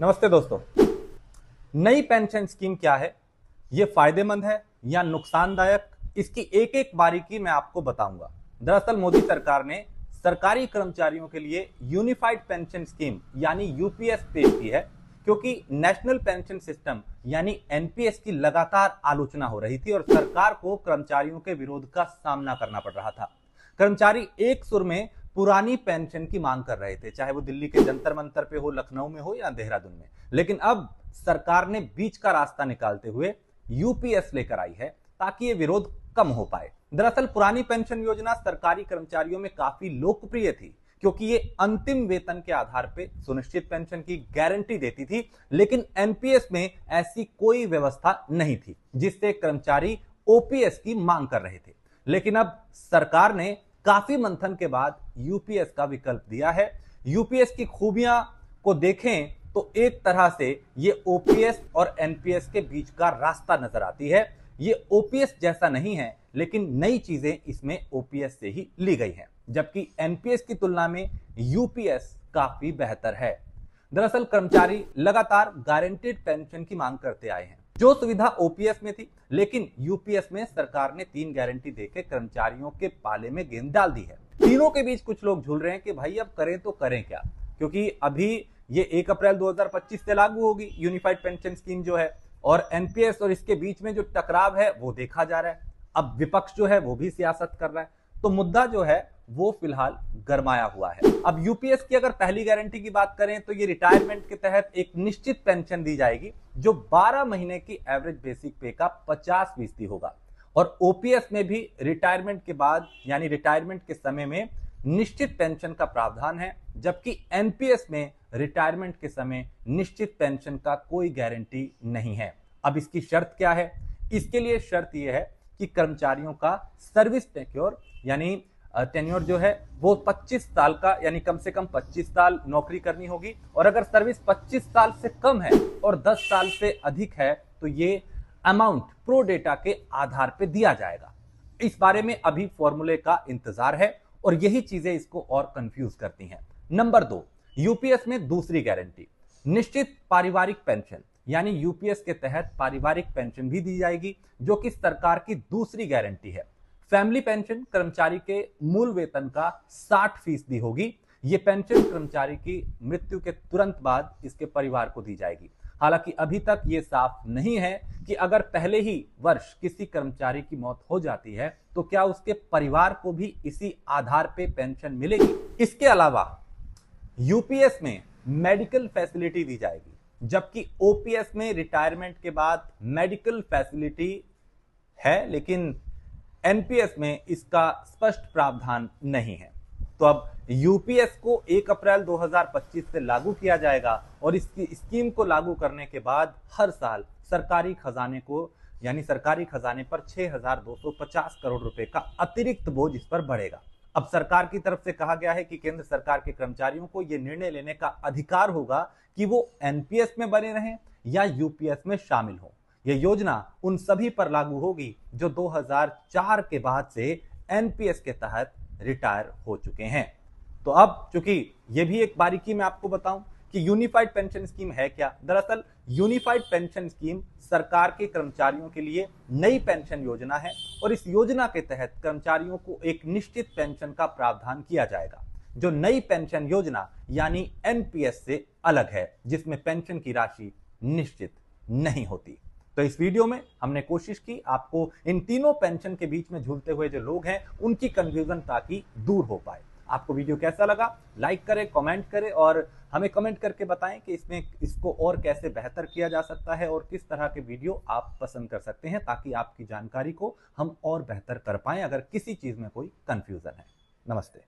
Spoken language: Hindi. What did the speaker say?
नमस्ते दोस्तों। नई पेंशन स्कीम क्या है, ये फायदेमंद है या नुकसानदायक, इसकी एक एक बारीकी मैं आपको बताऊंगा। दरअसल मोदी सरकार ने सरकारी कर्मचारियों के लिए यूनिफाइड पेंशन स्कीम यानी यूपीएस पेश की है, क्योंकि नेशनल पेंशन सिस्टम यानी एनपीएस की लगातार आलोचना हो रही थी और सरकार को कर्मचारियों के विरोध का सामना करना पड़ रहा था। कर्मचारी एक सुर में पुरानी पेंशन की मांग कर रहे थे, चाहे वो दिल्ली के जंतर मंतर पे हो, लखनऊ में हो या देहरादून में। लेकिन अब सरकार ने बीच का रास्ता निकालते हुए यूपीएस लेकर आई है ताकि ये विरोध कम हो पाए। दरअसल पुरानी पेंशन योजना सरकारी कर्मचारियों में काफी लोकप्रिय थी, क्योंकि ये अंतिम वेतन के आधार पर सुनिश्चित पेंशन की गारंटी देती थी। लेकिन एनपीएस में ऐसी कोई व्यवस्था नहीं थी जिससे कर्मचारी ओपीएस की मांग कर रहे थे। लेकिन अब सरकार ने काफी मंथन के बाद यूपीएस का विकल्प दिया है। यूपीएस की खूबियां को देखें तो एक तरह से ये ओपीएस और एनपीएस के बीच का रास्ता नजर आती है। ये ओपीएस जैसा नहीं है, लेकिन नई चीजें इसमें ओपीएस से ही ली गई हैं, जबकि एनपीएस की तुलना में यूपीएस काफी बेहतर है। दरअसल कर्मचारी लगातार गारंटीड पेंशन की मांग करते आए हैं, जो सुविधा ओपीएस में थी, लेकिन यूपीएस में सरकार ने 3 गारंटी देकर कर्मचारियों के पाले में गेंद डाल दी है। तीनों के बीच कुछ लोग झूल रहे हैं कि भाई अब करें तो करें क्या, क्योंकि अभी ये 1 अप्रैल 2025 से लागू होगी यूनिफाइड पेंशन स्कीम जो है, और एनपीएस और इसके बीच में जो टकराव है वो देखा जा रहा है। अब विपक्ष जो है वो भी सियासत कर रहा है, तो मुद्दा जो है वो फिलहाल गरमाया हुआ है। अब यूपीएस की अगर पहली गारंटी की बात करें तो ये रिटायरमेंट के तहत एक निश्चित पेंशन दी जाएगी, जो 12 महीने की एवरेज बेसिक पे का 50% होगा। और ओपीएस में भी रिटायरमेंट के बाद यानी रिटायरमेंट के समय में निश्चित पेंशन का प्रावधान है, जबकि एनपीएस में रिटायरमेंट के समय निश्चित पेंशन का कोई गारंटी नहीं है। अब इसकी शर्त क्या है? इसके लिए शर्त यह है कि कर्मचारियों का सर्विस टेन्योर यानी टेन्योर जो है वो 25 साल का, यानी कम से कम 25 साल नौकरी करनी होगी। और अगर सर्विस 25 साल से कम है और 10 साल से अधिक है तो ये अमाउंट प्रो डेटा के आधार पर दिया जाएगा। इस बारे में अभी फॉर्मूले का इंतजार है और यही चीजें इसको और कंफ्यूज करती हैं। नंबर 2, यूपीएस में दूसरी गारंटी निश्चित पारिवारिक पेंशन, यानी यूपीएस के तहत पारिवारिक पेंशन भी दी जाएगी, जो कि सरकार की दूसरी गारंटी है। फैमिली पेंशन कर्मचारी के मूल वेतन का 60% होगी। ये पेंशन कर्मचारी की मृत्यु के तुरंत बाद इसके परिवार को दी जाएगी। हालांकि अभी तक ये साफ नहीं है कि अगर पहले ही वर्ष किसी कर्मचारी की मौत हो जाती है तो क्या उसके परिवार को भी इसी आधार पे पेंशन मिलेगी। इसके अलावा यूपीएस में मेडिकल फैसिलिटी दी जाएगी, जबकि ओपीएस में रिटायरमेंट के बाद मेडिकल फैसिलिटी है, लेकिन एनपीएस में इसका स्पष्ट प्रावधान नहीं है। तो अब यूपीएस को 1 अप्रैल 2025 से लागू किया जाएगा और इसकी स्कीम को लागू करने के बाद हर साल सरकारी खजाने को यानी सरकारी खजाने पर 6,250 करोड़ रुपए का अतिरिक्त बोझ इस पर बढ़ेगा। अब सरकार की तरफ से कहा गया है कि केंद्र सरकार के कर्मचारियों को यह निर्णय लेने का अधिकार होगा कि वो एनपीएस में बने रहें या यूपीएस में शामिल हो। यह योजना उन सभी पर लागू होगी जो 2004 के बाद से एनपीएस के तहत रिटायर हो चुके हैं। तो अब चूंकि यह भी एक बारीकी मैं आपको बताऊं कि यूनिफाइड पेंशन स्कीम है क्या। दरअसल यूनिफाइड पेंशन स्कीम सरकार के कर्मचारियों के लिए नई पेंशन योजना है और इस योजना के तहत कर्मचारियों को एक निश्चित पेंशन का प्रावधान किया जाएगा, जो नई पेंशन योजना यानी एनपीएस से अलग है, जिसमें पेंशन की राशि निश्चित नहीं होती। तो इस वीडियो में हमने कोशिश की आपको इन तीनों पेंशन के बीच में झूलते हुए जो लोग हैं उनकी कंफ्यूजन ताकि दूर हो पाए। आपको वीडियो कैसा लगा? लाइक करें, कमेंट करें और हमें कमेंट करके बताएं कि इसको और कैसे बेहतर किया जा सकता है और किस तरह के वीडियो आप पसंद कर सकते हैं, ताकि आपकी जानकारी को हम और बेहतर कर पाएं अगर किसी चीज में कोई कंफ्यूजन है। नमस्ते।